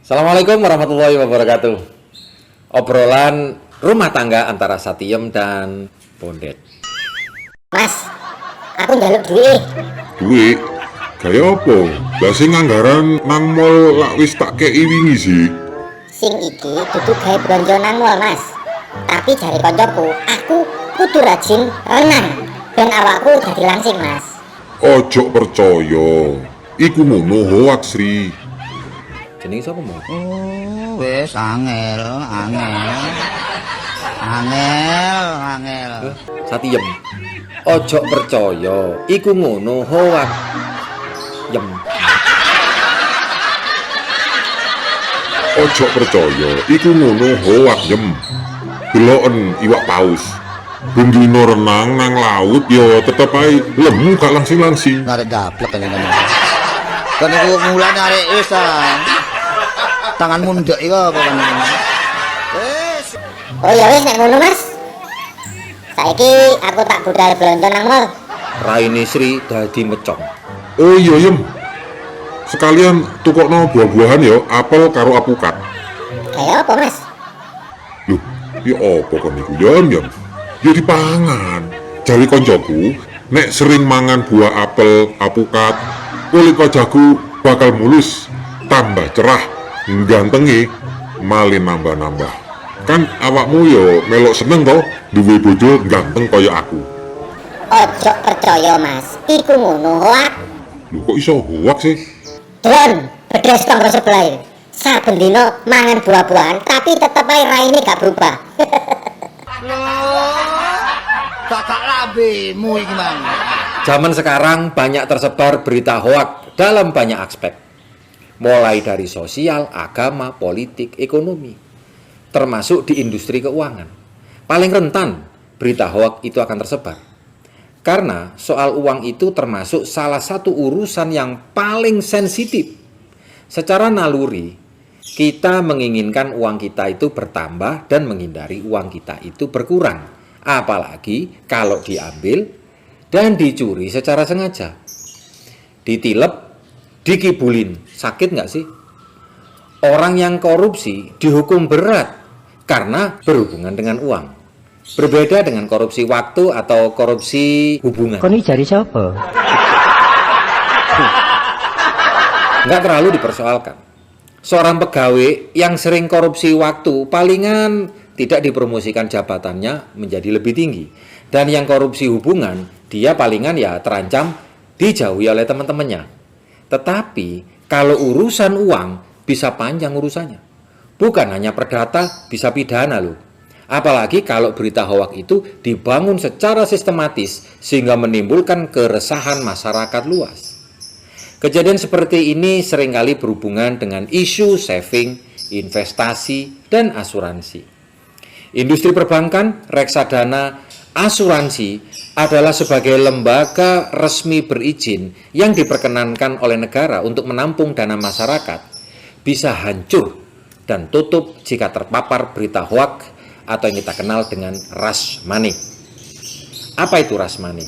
Assalamualaikum warahmatullahi wabarakatuh. Obrolan rumah tangga antara Satiem dan Bondet. Mas, aku njaluk duit. Duit? Gaya apa? Lah sing anggaran nang mall lak wis tak kei wingi sih. Sing iki dudu gawe blonjo nang mall, Mas. Tapi jare koncoku, aku kudu rajin renang ben awakku dadi langsing, Mas. Ojo percaya. Iku ngono hoax Sri. Jenenge sapa mau? Wis angel. Satiem. Ojo percaya, iku ngono hoak. Yem. Ojo percaya. Iku ngono hoax yem. Deloken iwak paus. Ben dino renang nang laut ya tetep ae lemu gak langsing-langsing. Ngarep daplek kan ini. Kan iku mulane arek wis tanganmu ndek iku apa kan. Wis. Oh ya wis nek ngono, Mas. Saiki aku tak budal blonjo nang mall. Raine Sri dadi mecong. Oh iya yem. Sekalian tukokno buah-buahan ya, apel karo apukat. Kayak apa, Mas? Loh, ya apa kon niku yam? Ya dipangan. Jari koncoku, nek sering mangan buah apel, apukat, kulit wajahku bakal mulus, tambah cerah, gantengi, malin nambah-nambah. Kan awakmu yo melok seneng toh, duwe bojo ganteng kaya aku. Ojo percaya, Mas. Iku ngono hoak. Loh kok iso hoak sih? Don, bedes tonggo sebelah. Saben dino mangan buah-buahan, tapi tetep ae raine gak berubah. Kakak lambemu iki, Mang. Zaman sekarang banyak tersebar berita hoak dalam banyak aspek. Mulai dari sosial, agama, politik, ekonomi, termasuk di industri keuangan. Paling rentan berita hoak itu akan tersebar. Karena soal uang itu termasuk salah satu urusan yang paling sensitif. Secara naluri, kita menginginkan uang kita itu bertambah dan menghindari uang kita itu berkurang. Apalagi kalau diambil dan dicuri secara sengaja. Ditilep, dikibulin. Sakit nggak sih? Orang yang korupsi dihukum berat karena berhubungan dengan uang. Berbeda dengan korupsi waktu atau korupsi hubungan. Kon iki jari sapa? Nggak terlalu dipersoalkan. Seorang pegawai yang sering korupsi waktu palingan tidak dipromosikan jabatannya menjadi lebih tinggi. Dan yang korupsi hubungan, dia palingan ya terancam dijauhi oleh teman-temannya. Tetapi kalau urusan uang bisa panjang urusannya. Bukan hanya perdata, bisa pidana loh. Apalagi kalau berita hoak itu dibangun secara sistematis sehingga menimbulkan keresahan masyarakat luas. Kejadian seperti ini seringkali berhubungan dengan isu saving, investasi, dan asuransi. Industri perbankan, reksadana, asuransi adalah sebagai lembaga resmi berizin yang diperkenankan oleh negara untuk menampung dana masyarakat bisa hancur dan tutup jika terpapar berita hoak atau yang kita kenal dengan rush money. Apa itu rush money?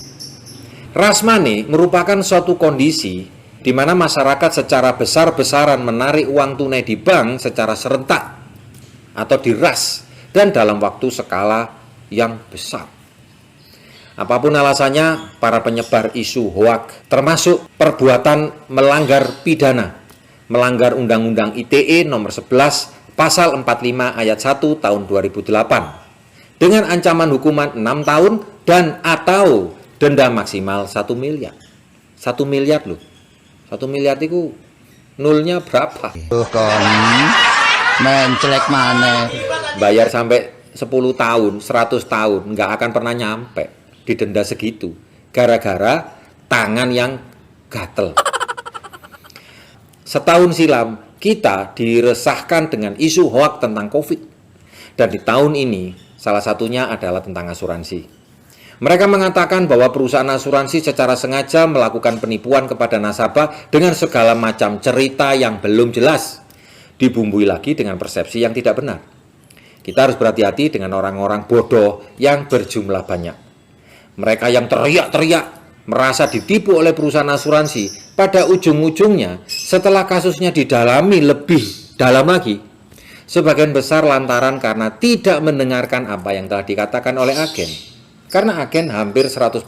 Rush money merupakan suatu kondisi di mana masyarakat secara besar-besaran menarik uang tunai di bank secara serentak atau diras dan dalam waktu skala yang besar. Apapun alasannya, para penyebar isu hoak termasuk perbuatan melanggar pidana, melanggar Undang-Undang ITE nomor 11 pasal 45 ayat 1 tahun 2008 dengan ancaman hukuman 6 tahun dan atau denda maksimal 1 miliar. 1 miliar loh. 1 miliar itu nolnya berapa? Tuh kon menclek maneh. Bayar sampai 10 tahun, 100 tahun, nggak akan pernah nyampe didenda segitu. Gara-gara tangan yang gatel. Setahun silam, kita diresahkan dengan isu hoak tentang COVID. Dan di tahun ini, salah satunya adalah tentang asuransi. Mereka mengatakan bahwa perusahaan asuransi secara sengaja melakukan penipuan kepada nasabah dengan segala macam cerita yang belum jelas. Dibumbui lagi dengan persepsi yang tidak benar. Kita harus berhati-hati dengan orang-orang bodoh yang berjumlah banyak. Mereka yang teriak-teriak merasa ditipu oleh perusahaan asuransi, pada ujung-ujungnya setelah kasusnya didalami lebih Dalam lagi, sebagian besar lantaran karena tidak mendengarkan apa yang telah dikatakan oleh agen. Karena agen hampir 100%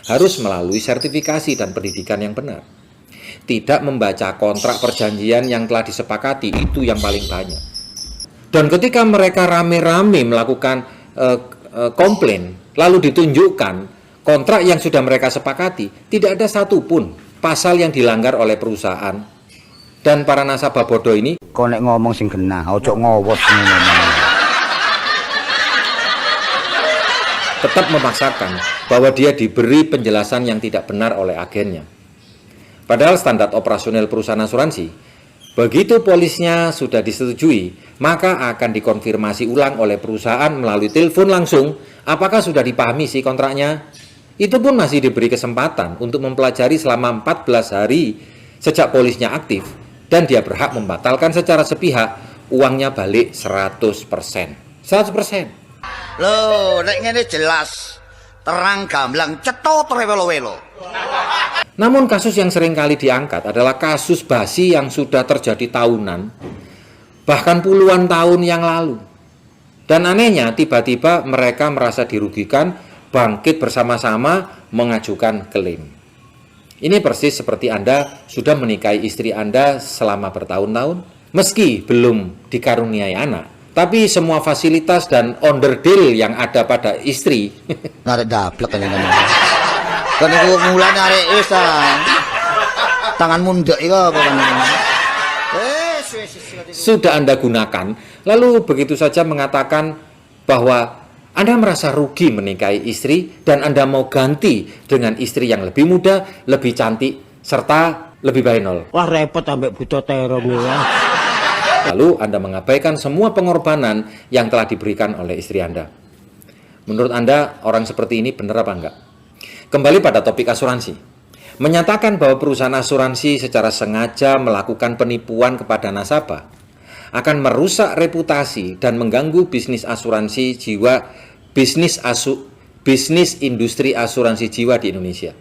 harus melalui sertifikasi dan pendidikan yang benar. Tidak membaca kontrak perjanjian yang telah disepakati, itu yang paling banyak. Dan ketika mereka rame-rame melakukan komplain, lalu ditunjukkan kontrak yang sudah mereka sepakati, tidak ada satupun pasal yang dilanggar oleh perusahaan. Dan para nasabah bodoh ini Kau nek ngomong sing genah, ojo ngowos ngomong. tetap memaksakan bahwa dia diberi penjelasan yang tidak benar oleh agennya. Padahal standar operasional perusahaan asuransi, begitu polisnya sudah disetujui, maka akan dikonfirmasi ulang oleh perusahaan melalui telepon langsung apakah sudah dipahami si kontraknya. Itu pun masih diberi kesempatan untuk mempelajari selama 14 hari sejak polisnya aktif, dan dia berhak membatalkan secara sepihak, uangnya balik 100%. 100%. Loh, nek ngene jelas terang gamblang cetha trewelo-welo. Namun kasus yang sering kali diangkat adalah kasus basi yang sudah terjadi tahunan, bahkan puluhan tahun yang lalu. Dan anehnya tiba-tiba mereka merasa dirugikan, bangkit bersama-sama mengajukan klaim. Ini persis seperti Anda sudah menikahi istri Anda selama bertahun-tahun, meski belum dikaruniai anak, tapi semua fasilitas dan onderdil yang ada pada istri Narek daplek kan ngene. Kan iku mulane arek wis tangan mundek iku apa kan. Wis. sudah Anda gunakan, lalu begitu saja mengatakan bahwa Anda merasa rugi menikahi istri dan Anda mau ganti dengan istri yang lebih muda, lebih cantik, serta lebih bahenol. Wah repot ambek buta terong ya. Lalu Anda mengabaikan semua pengorbanan yang telah diberikan oleh istri Anda. Menurut Anda, orang seperti ini benar apa enggak? Kembali pada topik asuransi. Menyatakan bahwa perusahaan asuransi secara sengaja melakukan penipuan kepada nasabah akan merusak reputasi dan mengganggu bisnis asuransi jiwa, bisnis industri asuransi jiwa di Indonesia.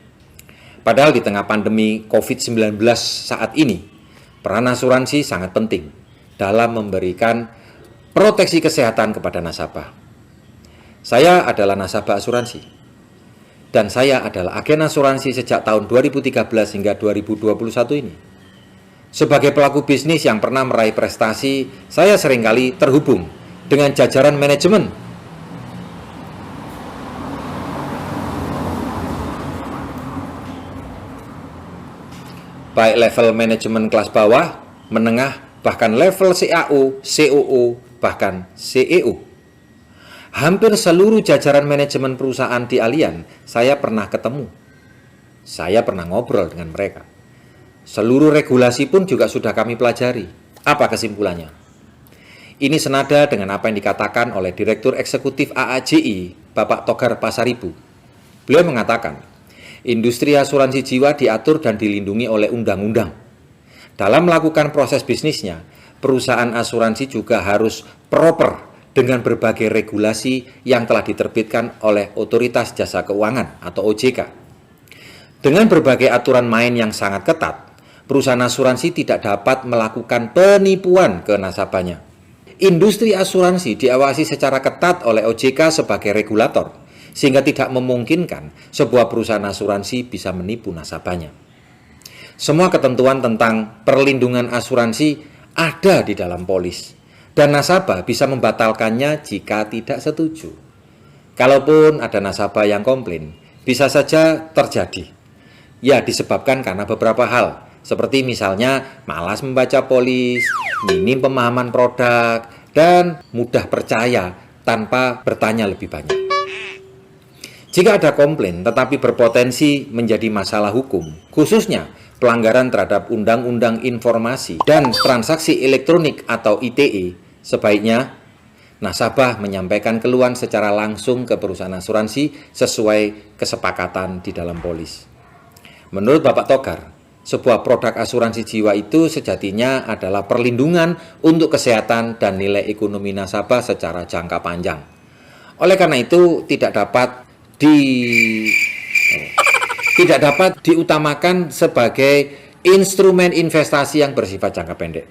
Padahal di tengah pandemi COVID-19 saat ini, peran asuransi sangat penting dalam memberikan proteksi kesehatan kepada nasabah. Saya adalah nasabah asuransi, dan saya adalah agen asuransi sejak tahun 2013 hingga 2021 ini. Sebagai pelaku bisnis yang pernah meraih prestasi, saya seringkali terhubung dengan jajaran manajemen. Baik level manajemen kelas bawah, menengah, bahkan level CAO, COO, bahkan CEO. Hampir seluruh jajaran manajemen perusahaan di Allianz saya pernah ketemu. Saya pernah ngobrol dengan mereka. Seluruh regulasi pun juga sudah kami pelajari. Apa kesimpulannya? Ini senada dengan apa yang dikatakan oleh Direktur Eksekutif AAJI, Bapak Togar Pasaribu. Beliau mengatakan, industri asuransi jiwa diatur dan dilindungi oleh undang-undang. Dalam melakukan proses bisnisnya, perusahaan asuransi juga harus proper dengan berbagai regulasi yang telah diterbitkan oleh Otoritas Jasa Keuangan atau OJK. Dengan berbagai aturan main yang sangat ketat, perusahaan asuransi tidak dapat melakukan penipuan ke nasabahnya. Industri asuransi diawasi secara ketat oleh OJK sebagai regulator, sehingga tidak memungkinkan sebuah perusahaan asuransi bisa menipu nasabahnya. Semua ketentuan tentang perlindungan asuransi ada di dalam polis, dan nasabah bisa membatalkannya jika tidak setuju. Kalaupun ada nasabah yang komplain, bisa saja terjadi. Ya, disebabkan karena beberapa hal, seperti misalnya malas membaca polis, minim pemahaman produk, dan mudah percaya tanpa bertanya lebih banyak. Jika ada komplain tetapi berpotensi menjadi masalah hukum, khususnya pelanggaran terhadap Undang-Undang Informasi dan Transaksi Elektronik atau ITE, sebaiknya nasabah menyampaikan keluhan secara langsung ke perusahaan asuransi sesuai kesepakatan di dalam polis. Menurut Bapak Togar, sebuah produk asuransi jiwa itu sejatinya adalah perlindungan untuk kesehatan dan nilai ekonomi nasabah secara jangka panjang. Oleh karena itu tidak dapat diutamakan sebagai instrumen investasi yang bersifat jangka pendek.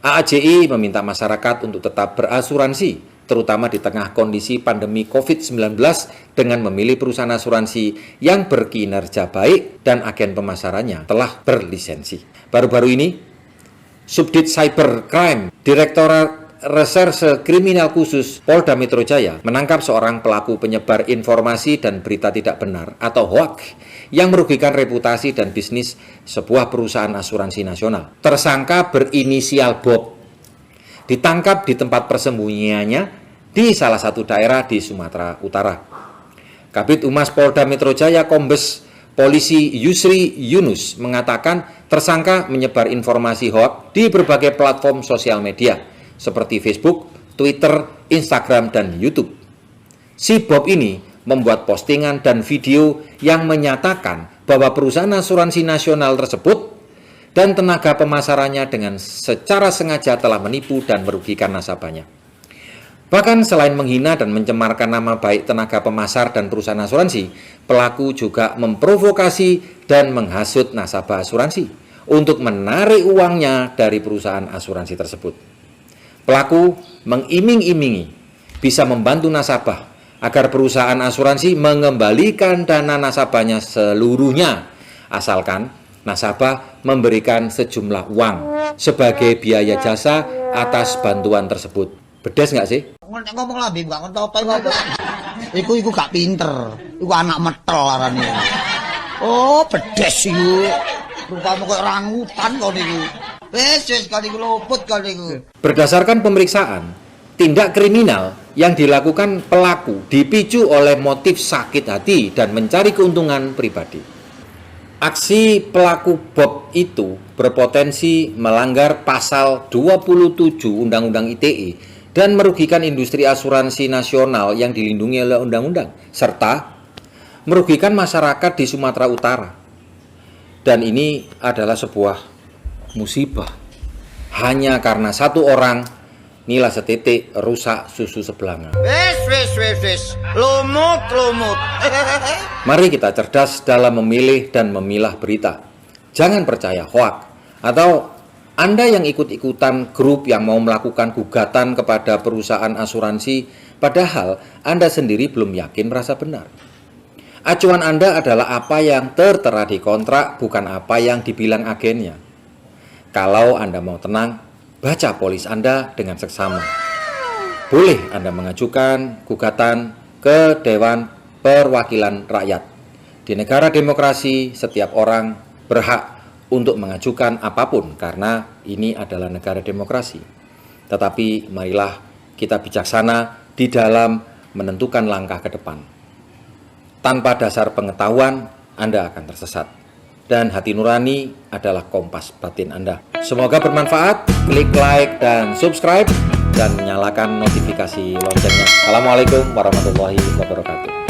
AAJI meminta masyarakat untuk tetap berasuransi, terutama di tengah kondisi pandemi COVID-19 dengan memilih perusahaan asuransi yang berkinerja baik dan agen pemasarannya telah berlisensi. Baru-baru ini, Subdit Cybercrime, Direktorat Reserse Kriminal Khusus Polda Metro Jaya menangkap seorang pelaku penyebar informasi dan berita tidak benar atau hoax yang merugikan reputasi dan bisnis sebuah perusahaan asuransi nasional. Tersangka berinisial Bob ditangkap di tempat persembunyiannya di salah satu daerah di Sumatera Utara. Kabid Humas Polda Metro Jaya Kombes Polisi Yusri Yunus mengatakan tersangka menyebar informasi hoax di berbagai platform sosial media seperti Facebook, Twitter, Instagram, dan YouTube. Si Bob ini membuat postingan dan video yang menyatakan bahwa perusahaan asuransi nasional tersebut dan tenaga pemasarannya dengan secara sengaja telah menipu dan merugikan nasabahnya. Bahkan selain menghina dan mencemarkan nama baik tenaga pemasar dan perusahaan asuransi, pelaku juga memprovokasi dan menghasut nasabah asuransi untuk menarik uangnya dari perusahaan asuransi tersebut. Pelaku mengiming-imingi bisa membantu nasabah agar perusahaan asuransi mengembalikan dana nasabahnya seluruhnya, asalkan nasabah memberikan sejumlah uang sebagai biaya jasa atas bantuan tersebut. Bedes nggak sih? Ngomong lah, Bim, gak ngerti apa. Iku gak pinter. Iku anak metel arane. Oh, bedes iku. Rupamu kok orangutan kok niku. Wes kali luput kali niku. Berdasarkan pemeriksaan, tindak kriminal yang dilakukan pelaku dipicu oleh motif sakit hati dan mencari keuntungan pribadi. Aksi pelaku Bob itu berpotensi melanggar pasal 27 Undang-Undang ITE dan merugikan industri asuransi nasional yang dilindungi oleh undang-undang, serta merugikan masyarakat di Sumatera Utara. Dan ini adalah sebuah musibah. Hanya karena satu orang nila setitik rusak susu sebelanga. Wes. Lumut. Mari kita cerdas dalam memilih dan memilah berita. Jangan percaya hoak. Atau Anda yang ikut-ikutan grup yang mau melakukan gugatan kepada perusahaan asuransi, padahal Anda sendiri belum yakin merasa benar. Acuan Anda adalah apa yang tertera di kontrak, bukan apa yang dibilang agennya. Kalau Anda mau tenang, baca polis Anda dengan seksama. Boleh Anda mengajukan gugatan ke Dewan Perwakilan Rakyat. Di negara demokrasi, setiap orang berhak untuk mengajukan apapun karena ini adalah negara demokrasi. Tetapi marilah kita bijaksana di dalam menentukan langkah ke depan. Tanpa dasar pengetahuan, Anda akan tersesat. Dan hati nurani adalah kompas batin Anda. Semoga bermanfaat. Klik like dan subscribe dan nyalakan notifikasi loncengnya. Assalamualaikum warahmatullahi wabarakatuh.